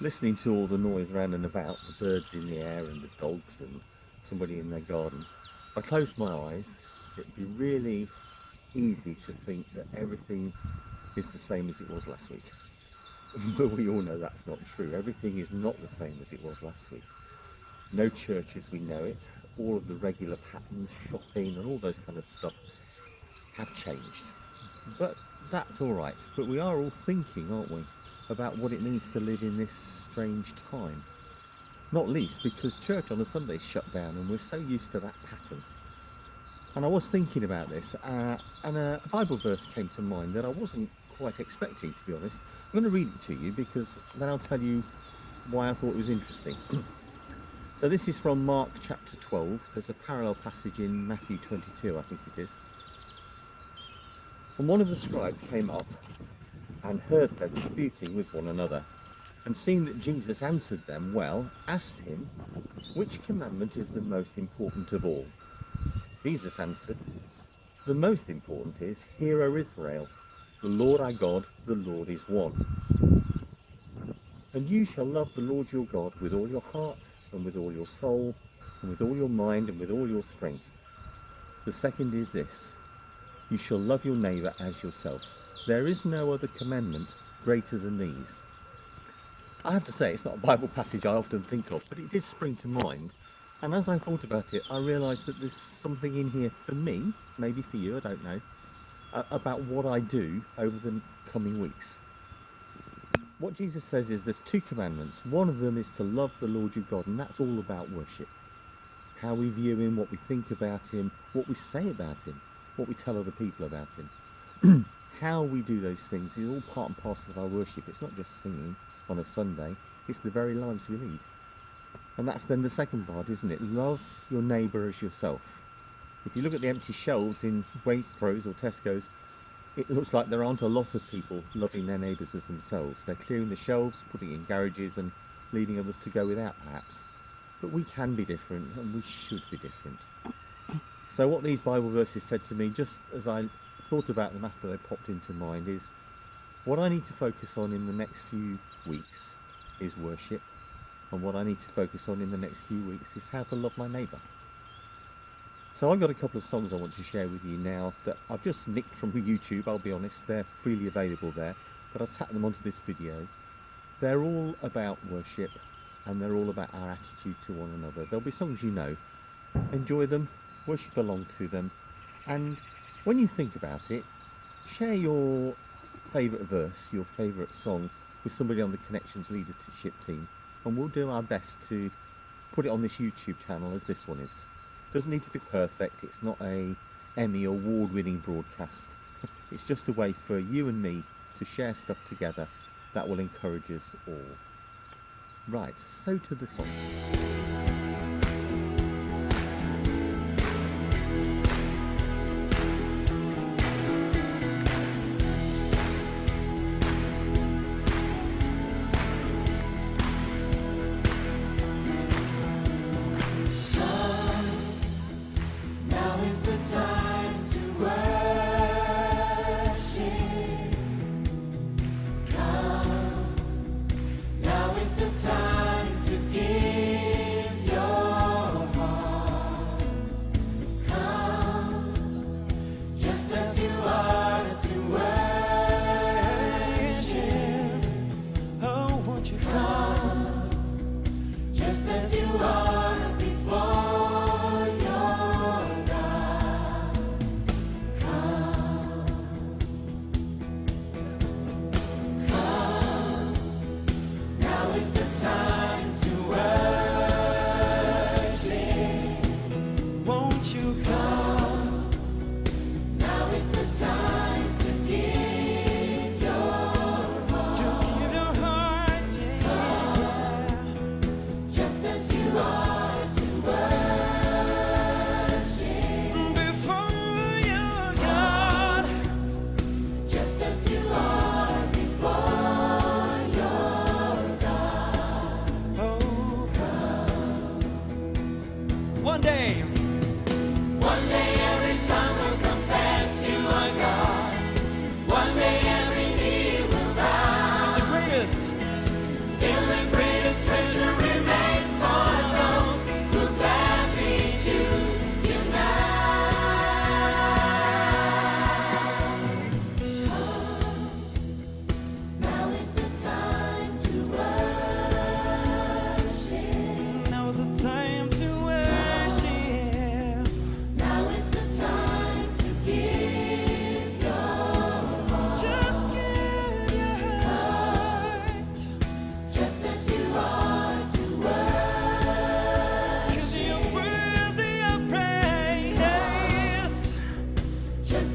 listening to all the noise round and about, the birds in the air and the dogs and somebody in their garden, if I closed my eyes, it'd be really easy to think that everything is the same as it was last week. But we all know that's not true. Everything is not the same as it was last week. No church as we know it, all of the regular patterns, shopping and all those kind of stuff have changed. But that's all right. But we are all thinking, aren't we, about what it means to live in this strange time. Not least because church on a Sunday is shut down and we're so used to that pattern. And I was thinking about this and a Bible verse came to mind that I wasn't quite expecting, to be honest. I'm going to read it to you because then I'll tell you why I thought it was interesting. So this is from Mark chapter 12. There's a parallel passage in Matthew 22, I think it is. And one of the scribes came up and heard them disputing with one another, and seeing that Jesus answered them well, asked him, which commandment is the most important of all? Jesus answered, the most important is, Hear, O Israel, the Lord our God, the Lord is one. And you shall love the Lord your God with all your heart, and with all your soul, and with all your mind, and with all your strength. The second is this, you shall love your neighbour as yourself. There is no other commandment greater than these. I have to say, it's not a Bible passage I often think of, but it did spring to mind. And as I thought about it, I realised that there's something in here for me, maybe for you, I don't know, about what I do over the coming weeks. What Jesus says is there's two commandments. One of them is to love the Lord your God, and that's all about worship. How we view him, what we think about him, what we say about him, what we tell other people about him. How we do those things is all part and parcel of our worship. It's not just singing on a Sunday, it's the very lives we lead. And that's then the second part, isn't it? Love your neighbour as yourself. If you look at the empty shelves in Waitrose or Tesco's, it looks like there aren't a lot of people loving their neighbours as themselves. They're clearing the shelves, putting it in garages and leaving others to go without perhaps. But we can be different and we should be different. So what these Bible verses said to me, just as I thought about them after they popped into mind, is what I need to focus on in the next few weeks is worship, and what I need to focus on in the next few weeks is how to love my neighbour. So I've got a couple of songs I want to share with you now that I've just nicked from YouTube, I'll be honest, they're freely available there, but I've tacked them onto this video. They're all about worship and they're all about our attitude to one another. There'll be songs you know, enjoy them, worship along to them, and when you think about it, share your favourite verse, your favourite song with somebody on the Connections leadership team, and we'll do our best to put it on this YouTube channel as this one is. Doesn't need to be perfect, it's not a Emmy award-winning broadcast. It's just a way for you and me to share stuff together that will encourage us all. Right, so to the song. Now is the time.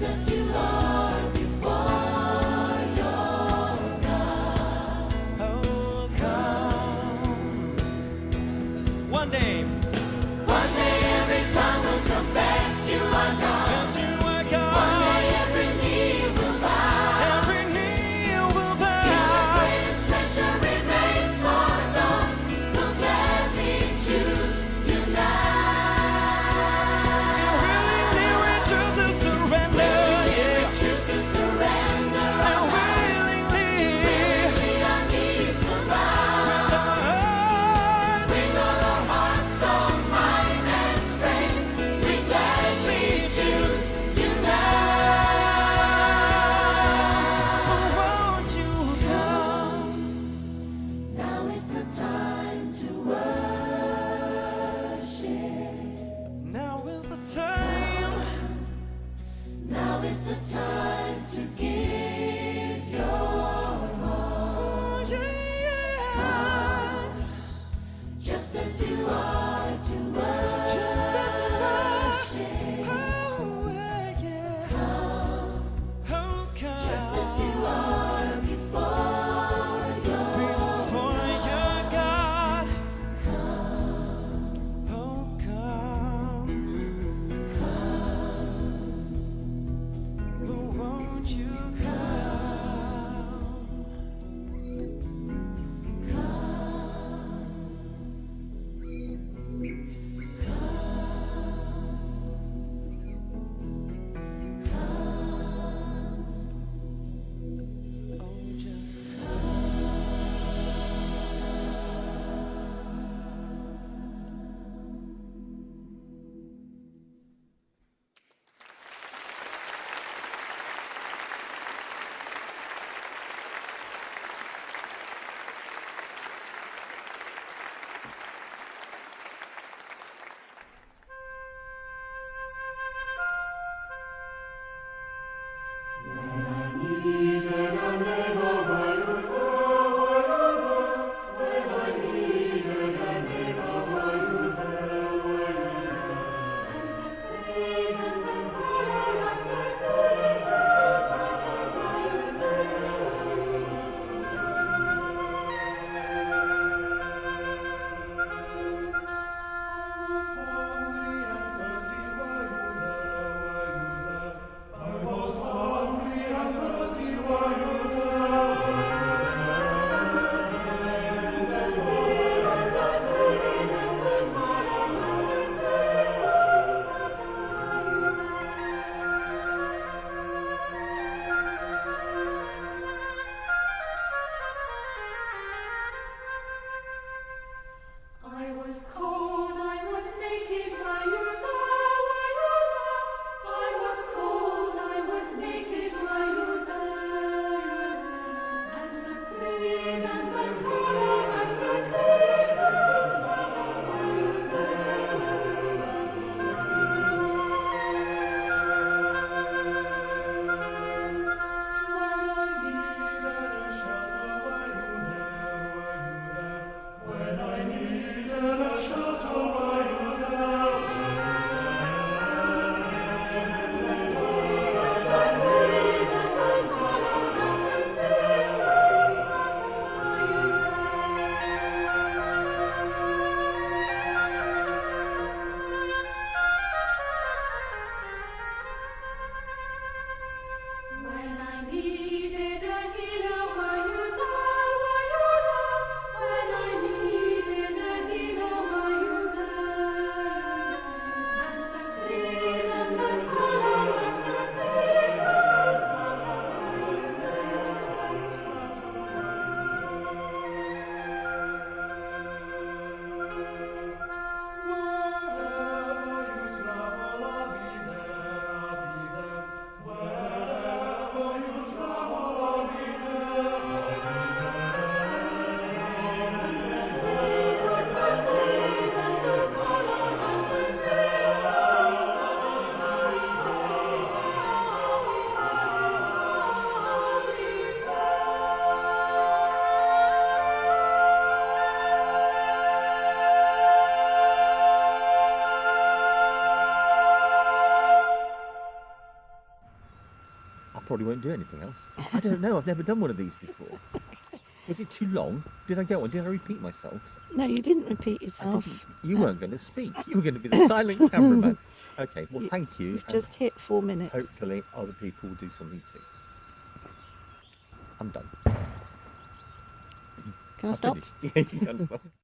just as you are before your God. Oh, come. One day Every tongue will confess you are God. as you are One God, day every knee will bow. every knee will Still the bow. greatest treasure remains for those who gladly choose you now. Willingly we choose to surrender, yeah. Choose to surrender our And lives. willingly Our knees will bow. with our hearts With all our heart, soul, mind, and strength, we gladly choose you now. won't you come? Now is the time to worship. Now is the time. Now is the time to give your all. Oh, yeah. Just as you are to worship. Just as you are. Oh, yeah. Oh, come. Just as you are before your Before your God. Oh, come. Oh, won't you come? I probably won't do anything else. I don't know. I've never done one of these before. Was it too long? Did I get one? Did I repeat myself? No, you didn't repeat I yourself. didn't. You weren't going to speak. You were going to be the silent cameraman. Okay. Well, thank you. You've and just hit 4 minutes. hopefully other people will do something too. I'm done. Can I I've stop? finished. Yeah, you can stop.